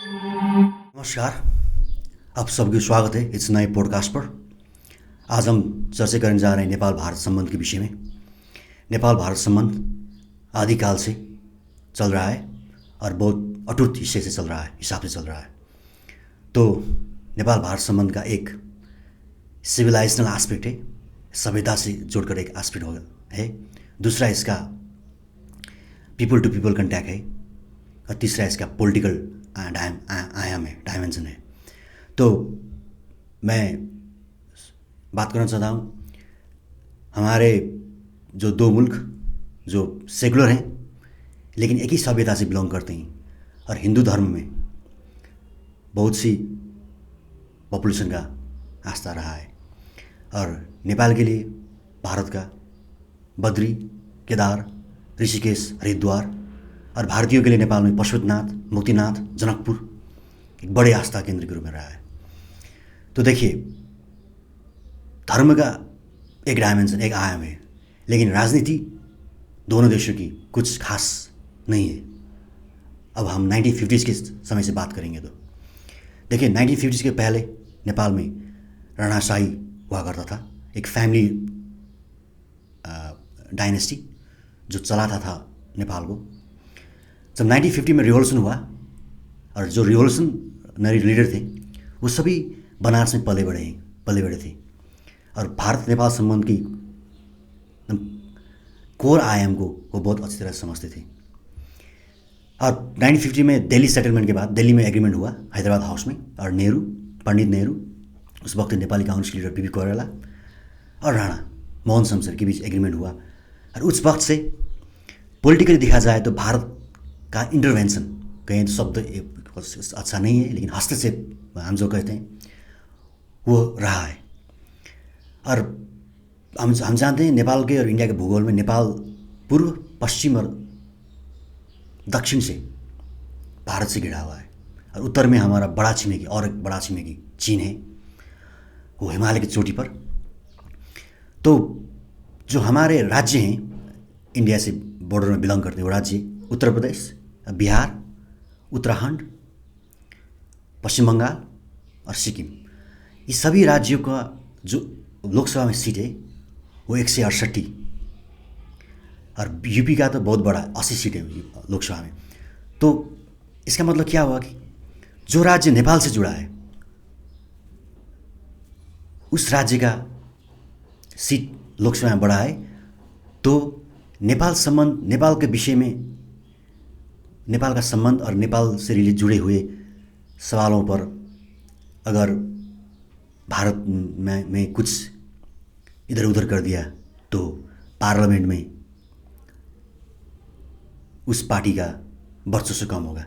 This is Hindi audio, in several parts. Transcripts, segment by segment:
नमस्कार, आप सबको स्वागत है इस नए पॉडकास्ट पर। आज हम चर्चा करने जा रहे हैं नेपाल भारत संबंध के विषय में। नेपाल भारत संबंध आदिकाल से चल रहा है और बहुत अटूट हिसाब से चल रहा है। तो नेपाल भारत संबंध का एक सिविलाइजेशनल एस्पेक्ट है, सभ्यता से जोड़कर एक एस्पेक्ट है। दूसरा इसका पीपल टू पीपल कॉन्टैक्ट है और तीसरा इसका पॉलिटिकल आयाम है, डायमेंशन है। तो मैं बात करना चाहता हूँ हमारे जो दो मुल्क जो सेकुलर हैं लेकिन एक ही सभ्यता से बिलोंग करते हैं और हिंदू धर्म में बहुत सी पॉपुलेशन का आस्था रहा है। और नेपाल के लिए भारत का बद्री, केदार, ऋषिकेश, हरिद्वार और भारतीयों के लिए नेपाल में पशुपतिनाथ, मुक्तिनाथ, जनकपुर एक बड़े आस्था केंद्र के रूप में रहा है। तो देखिए, धर्म का एक डायमेंशन, एक आयाम है, लेकिन राजनीति दोनों देशों की कुछ खास नहीं है। अब हम 1950s के समय से बात करेंगे तो देखिए, 1950s के पहले नेपाल में राणाशाही हुआ करता था, एक फैमिली डायनेस्टी जो चलाता था नेपाल को। जब 1950 में रिवोल्यूशन हुआ और जो रिवोल्यूशनरी लीडर थे वो सभी बनारस में पले बड़े थे और भारत नेपाल संबंध की कोर आयाम को वो बहुत अच्छी तरह समझते थे। और 1950 में दिल्ली सेटलमेंट के बाद दिल्ली में एग्रीमेंट हुआ हैदराबाद हाउस में, और पंडित नेहरू, उस वक्त नेपाली कांग्रेस लीडर बीबी कोइराला और राणा मोहन शमशेर के बीच एग्रीमेंट हुआ। और उस वक्त से पॉलिटिकली देखा जाए तो भारत का इंटरवेंशन, कहें तो शब्द अच्छा नहीं है लेकिन हस्तक्षेप हम जो कहते हैं वो रहा है। और हम जानते हैं नेपाल के और इंडिया के भूगोल में नेपाल पूर्व, पश्चिम और दक्षिण से भारत से घिरा हुआ है और उत्तर में हमारा बड़ा छिमेकी चीन है, वो हिमालय की चोटी पर। तो जो हमारे राज्य हैं इंडिया से बॉर्डर में बिलोंग करते हैं वो राज्य उत्तर प्रदेश, बिहार, उत्तराखंड, पश्चिम बंगाल और सिक्किम, ये सभी राज्यों का जो लोकसभा में सीट है वो 168 और यूपी का तो बहुत बड़ा 80 सीट है लोकसभा में। तो इसका मतलब क्या हुआ कि जो राज्य नेपाल से जुड़ा है उस राज्य का सीट लोकसभा में बढ़ा है। तो नेपाल के विषय में, नेपाल का संबंध और नेपाल से जुड़े हुए सवालों पर अगर भारत में कुछ इधर उधर कर दिया तो पार्लियामेंट में उस पार्टी का वर्चस्व कम होगा।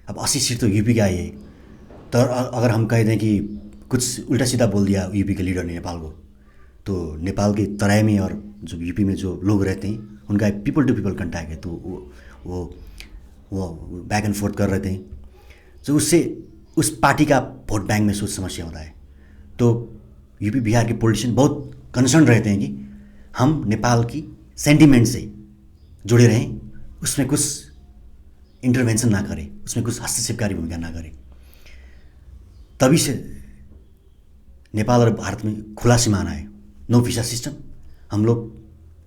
अब 80 सीट तो यूपी का ही है, तो अगर हम कह दें कि कुछ उल्टा सीधा बोल दिया यूपी के लीडर ने नेपाल को, तो नेपाल के तराई में और जो यूपी में जो लोग रहते हैं उनका पीपल टू पीपल कॉन्टैक्ट है, तो वो बैक एंड फोर्थ कर रहे थे, तो उससे उस पार्टी का वोट बैंक में सोच समस्या होता है। तो यूपी बिहार के पॉलिटिशियन बहुत कंसर्न रहते हैं कि हम नेपाल की सेंटिमेंट से जुड़े रहें, उसमें कुछ इंटरवेंशन ना करें, उसमें कुछ हस्तक्षेपकारी भूमिका ना करें। तभी से नेपाल और भारत में खुला सीमाना है, नो वीज़ा सिस्टम। हम लोग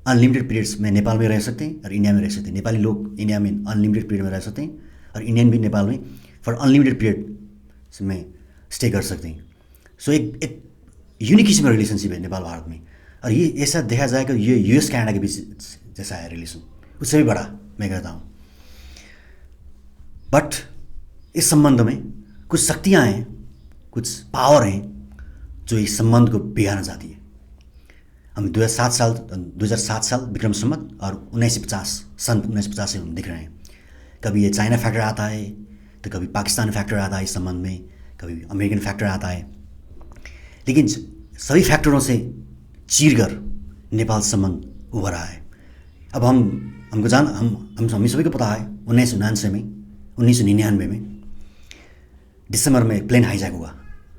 अनलिमिटेड पीरियड्स में नेपाल में रह सकते हैं और इंडिया में रह सकते हैं। नेपाली लोग इंडिया में अनलिमिटेड पीरियड में रह सकते हैं और इंडियन भी नेपाल में फॉर अनलिमिटेड पीरियड में स्टे कर सकते हैं। सो एक यूनिक किस्म का रिलेशनशिप है नेपाल भारत में। और ये ऐसा देखा जाए कि ये यूएस कनाडा के बीच जैसा है रिलेशन, उससे भी बड़ा मैं कहता हूँ। बट इस संबंध में कुछ शक्तियाँ हैं, कुछ पावर हैं जो इस संबंध को बिगाड़ना चाहती है। हम 2007 साल विक्रम संवत और 1950 से हम दिख रहे हैं। कभी ये चाइना फैक्टर आता है तो कभी पाकिस्तान फैक्टर आता है इस संबंध में, कभी अमेरिकन फैक्टर आता है, लेकिन सभी फैक्टरों से चीर कर नेपाल संबंध उभरा है। अब हम सभी को पता है 1999 में दिसंबर में प्लेन हाईजैक हुआ।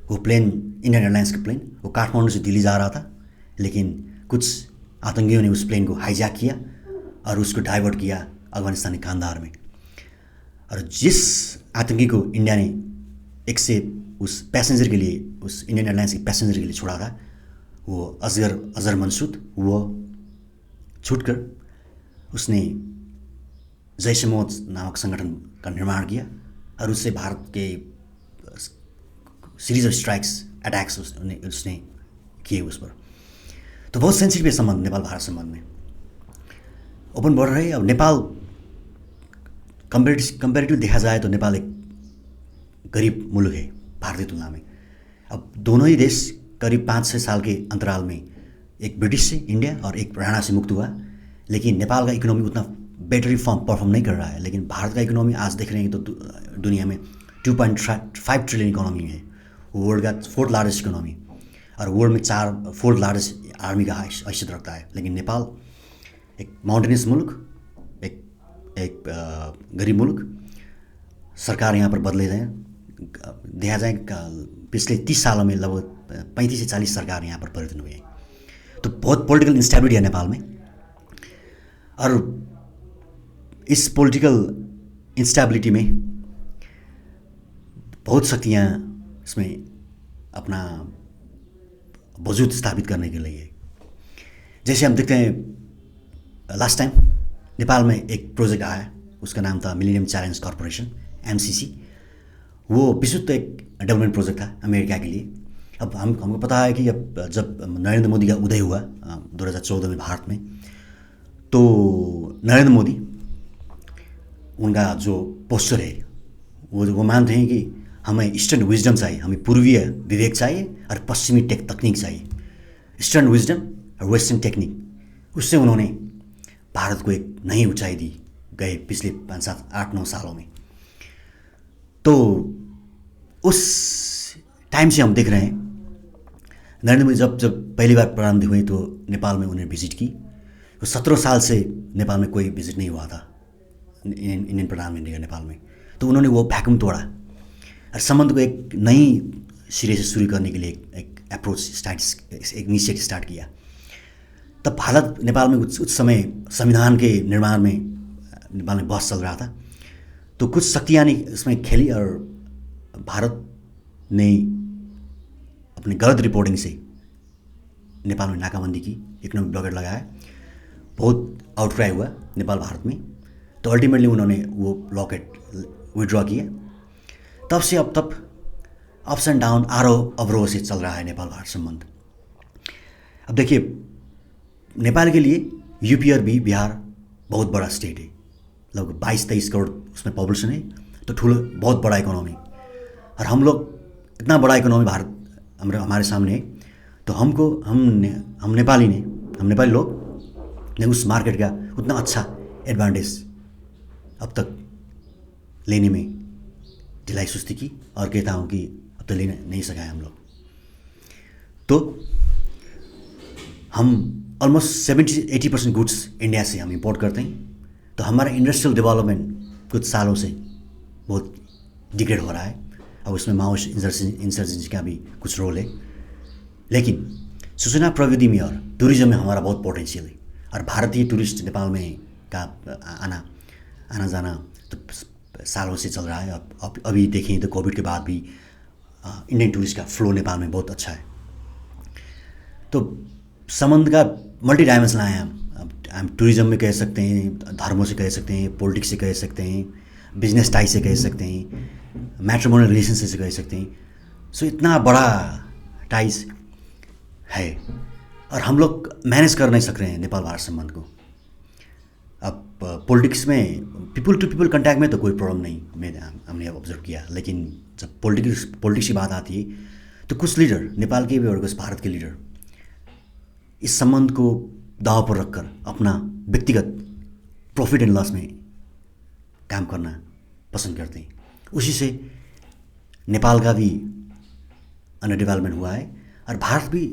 वो प्लेन इंडियन एयरलाइंस का प्लेन, वो काठमांडू से दिल्ली जा रहा था, लेकिन कुछ आतंकियों ने उस प्लेन को हाईजैक किया और उसको डाइवर्ट किया अफगानिस्तान के कांधार में। और जिस आतंकी को इंडिया ने एक से उस पैसेंजर के लिए, उस इंडियन एयरलाइंस के पैसेंजर के लिए छोड़ा था, वो अज़हर मंसूद, वो छूटकर उसने जैश ए मोहम्मद नामक संगठन का निर्माण किया और उससे भारत के सीरीज ऑफ स्ट्राइक्स, अटैक्स उसने किए उस पर। तो बहुत सेंसिटिव है संबंध, नेपाल भारत संबंध में ओपन बॉर्डर है। अब नेपाल कंपेरेटिव देखा जाए तो नेपाल एक गरीब मुल्क है भारतीय तुलना में। अब दोनों ही देश करीब 5-6 साल के अंतराल में, एक ब्रिटिश से इंडिया और एक राणा से मुक्त हुआ, लेकिन नेपाल का इकोनॉमी उतना बेटर परफॉर्म नहीं कर रहा है। लेकिन भारत का इकोनॉमी आज देख रहे हैं तो दुनिया में 2.5 ट्रिलियन इकोनॉमी है, वर्ल्ड का 4th लार्जेस्ट इकोनॉमी, और वर्ल्ड में 4th लार्जेस्ट आर्मी का हैसियत रखता है। लेकिन नेपाल एक माउंटेनियस मुल्क, एक गरीब मुल्क, सरकार यहाँ पर बदले हैं। देखा जाए पिछले 30 सालों में लगभग 35 से 40 सरकार यहाँ पर परिवर्तन हुए हैं। तो बहुत पॉलिटिकल इंस्टेबिलिटी है नेपाल में, और इस पॉलिटिकल इंस्टेबिलिटी में बहुत शक्तियाँ इसमें अपना वजूद स्थापित करने के लिए। जैसे हम देखते हैं लास्ट टाइम नेपाल में एक प्रोजेक्ट आया, उसका नाम था मिलेनियम चैलेंज कॉरपोरेशन, MCC। वो विशुद्ध एक डेवलपमेंट प्रोजेक्ट था अमेरिका के लिए। अब हमको पता है कि अब जब नरेंद्र मोदी का उदय हुआ 2014 में भारत में, तो नरेंद्र मोदी, उनका जो पोस्चर है वो मानते हैं कि हमें ईस्टर्न विजडम चाहिए, हमें पूर्वीय विवेक चाहिए और पश्चिमी तकनीक चाहिए। ईस्टर्न विजडम और वेस्टर्न टेक्निक, उससे उन्होंने भारत को एक नई ऊंचाई दी गए पिछले 5-7-8-9 सालों में। तो उस टाइम से हम देख रहे हैं नरेंद्र मोदी जब पहली बार प्रधानमंत्री हुए तो नेपाल में उन्हें विजिट की। तो 17 साल से नेपाल में कोई विजिट नहीं हुआ था इंडियन प्रधानमंत्री का नेपाल में। तो उन्होंने वो वैक्यूम तोड़ा और संबंध को एक नई सिरे से शुरू करने के लिए एक अप्रोच एक इनिशिएटिव स्टार्ट किया। तब भारत नेपाल में उस समय संविधान के निर्माण में नेपाल में बहस चल रहा था। तो कुछ शक्तियाँ ने इसमें खेली और भारत ने अपनी गलत रिपोर्टिंग से नेपाल में नाकाबंदी की, इकोनॉमिक ब्लॉकेट लगाया, बहुत आउटक्राई हुआ नेपाल भारत में। तो अल्टीमेटली उन्होंने वो ब्लॉकेट विड्रॉ किया। तब से अब तक अप्स एंड डाउन, आरोह अवरोह से चल रहा है नेपाल भारत संबंध। अब देखिए, नेपाल के लिए यूपी और बिहार बहुत बड़ा स्टेट है, लगभग 22-23 करोड़ उसमें पॉपुलेशन है, तो बहुत बड़ा इकोनॉमी। और हम लोग इतना बड़ा इकोनॉमी भारत हमारे सामने है, तो हम नेपाली लोग ने उस मार्केट का उतना अच्छा एडवांटेज अब तक लेने में ढिलाई सुस्ती की, और कहता हूँ कि अब तक ले नहीं सका है हम लोग। तो हम ऑलमोस्ट 70-80% गुड्स इंडिया से हम इंपोर्ट करते हैं। तो हमारा इंडस्ट्रियल डेवलपमेंट कुछ सालों से बहुत डिग्रेड हो रहा है। अब उसमें माओवादी इंसर्जेंसी का भी कुछ रोल है। लेकिन सूचना प्रविधि में और टूरिज्म में हमारा बहुत पोटेंशियल है, और भारतीय टूरिस्ट नेपाल में का आना जाना तो सालों से चल रहा है। अब अभी देखें तो कोविड के बाद भी इंडियन टूरिस्ट का फ्लो नेपाल में बहुत अच्छा है। तो संबंध का मल्टी डायमेंशन आए हम टूरिज्म में कह सकते हैं, धर्मों से कह सकते हैं, पॉलिटिक्स से कह सकते हैं, बिजनेस टाई से कह सकते हैं, मैट्रिमोनियल रिलेशनशिप से कह सकते हैं। सो इतना बड़ा टाइज है, और हम लोग मैनेज कर नहीं सक रहे हैं नेपाल भारत संबंध को। अब पॉलिटिक्स में पीपल टू पीपल कॉन्टैक्ट में तो कोई प्रॉब्लम नहीं, हमने ऑब्जर्व किया। लेकिन जब पॉलिटिक्स की बात आती है तो कुछ लीडर नेपाल के भी और कुछ भारत के लीडर इस संबंध को दांव पर रखकर अपना व्यक्तिगत प्रॉफिट एंड लॉस में काम करना पसंद करते हैं। उसी से नेपाल का भी अंडर डेवलपमेंट हुआ है, और भारत भी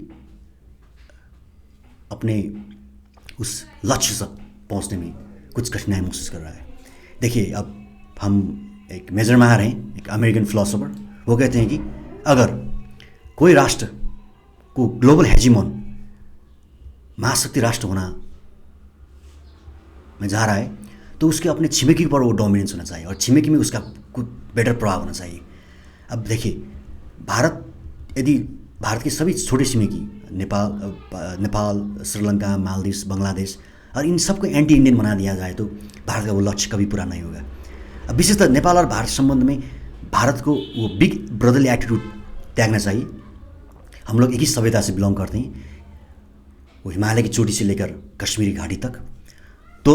अपने उस लक्ष्य तक पहुंचने में कुछ कठिनाई महसूस कर रहा है। देखिए, अब हम एक मेजर मार हैं, एक अमेरिकन फिलोसोफर, वो कहते हैं कि अगर कोई राष्ट्र को ग्लोबल हेजिमोन, महाशक्ति राष्ट्र होना में जा रहा है, तो उसके अपने छिमेकी पर वो डोमिनेंस होना चाहिए, और छिमेकी में उसका कुछ बेटर प्रभाव होना चाहिए। अब देखिए, भारत यदि भारत की सभी छोटी छिमेकी नेपाल, श्रीलंका, मालदीव, बांग्लादेश और इन सबको एंटी इंडियन बना दिया जाए तो भारत का वो लक्ष्य कभी पूरा नहीं होगा। अब विशेषतः नेपाल और भारत संबंध में भारत को वो बिग ब्रदरली एटीट्यूड त्यागना चाहिए। हम लोग एक ही सभ्यता से बिलोंग करते हैं, वो हिमालय की चोटी से लेकर कश्मीरी घाटी तक। तो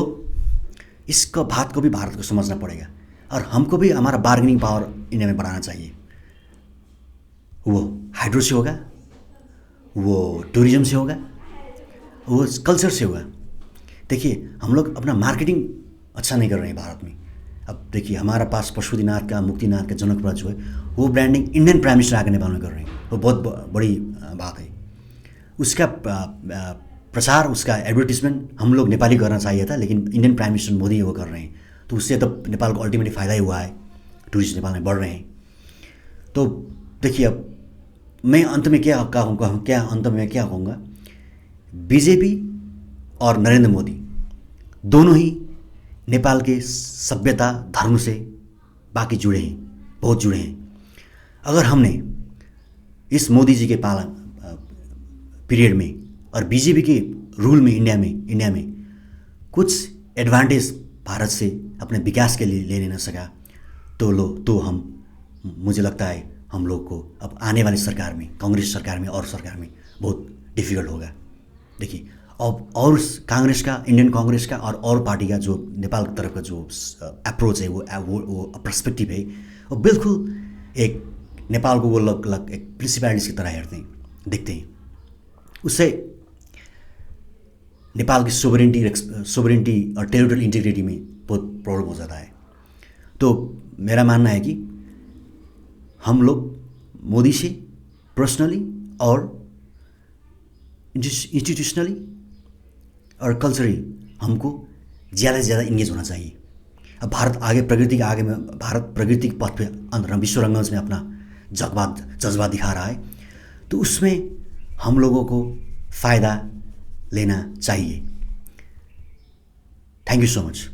इसका बात को भी भारत को समझना पड़ेगा और हमको भी हमारा बार्गेनिंग पावर इंडिया में बढ़ाना चाहिए। वो हाइड्रो से होगा, वो टूरिज्म से होगा, वो कल्चर से होगा। देखिए, हम लोग अपना मार्केटिंग अच्छा नहीं कर रहे हैं भारत में। अब देखिए, हमारा पास पशुपतिनाथ का, मुक्तिनाथ का, जनकपुर जो है वो ब्रांडिंग इंडियन प्राइम मिनिस्टर आकर नेपाल में कर रहे हैं। वो बहुत बड़ी बात है। उसका प्रचार, उसका एडवर्टीजमेंट हम लोग नेपाली करना चाहिए था, लेकिन इंडियन प्राइम मिनिस्टर मोदी वो कर रहे हैं। तो उससे तो नेपाल को अल्टीमेटली फ़ायदा ही हुआ है, टूरिस्ट नेपाल में बढ़ रहे हैं। तो देखिए, अब मैं अंत में क्या कहूँगा, बीजेपी और नरेंद्र मोदी दोनों ही नेपाल के सभ्यता धर्म से बाकी जुड़े हैं, बहुत जुड़े हैं। अगर हमने इस मोदी जी के पीरियड में और बीजेपी के रूल में इंडिया में कुछ एडवांटेज भारत से अपने विकास के लिए लेने न सका तो मुझे लगता है हम लोग को अब आने वाली सरकार में, कांग्रेस सरकार में और सरकार में बहुत डिफ़िकल्ट होगा। देखिए, अब और कांग्रेस का, इंडियन कांग्रेस का और पार्टी का जो नेपाल की तरफ का जो अप्रोच है, वो पर्सपेक्टिव है, वो बिल्कुल एक नेपाल को वो लोग एक प्रिंसिपैलिटीज़ की तरह देखते हैं। उससे नेपाल की सोवरेंटी और टेरिटोरियल इंटीग्रिटी में बहुत प्रॉब्लम हो जाता है। तो मेरा मानना है कि हम लोग मोदी से पर्सनली और इंस्टीट्यूशनली और कल्चरली हमको ज़्यादा से ज़्यादा इंगेज होना चाहिए। अब भारत प्रगति के पथ पे विश्व रंगमंच में अपना जज्बा दिखा रहा है, तो उसमें हम लोगों को फ़ायदा लेना चाहिए। Thank you so much.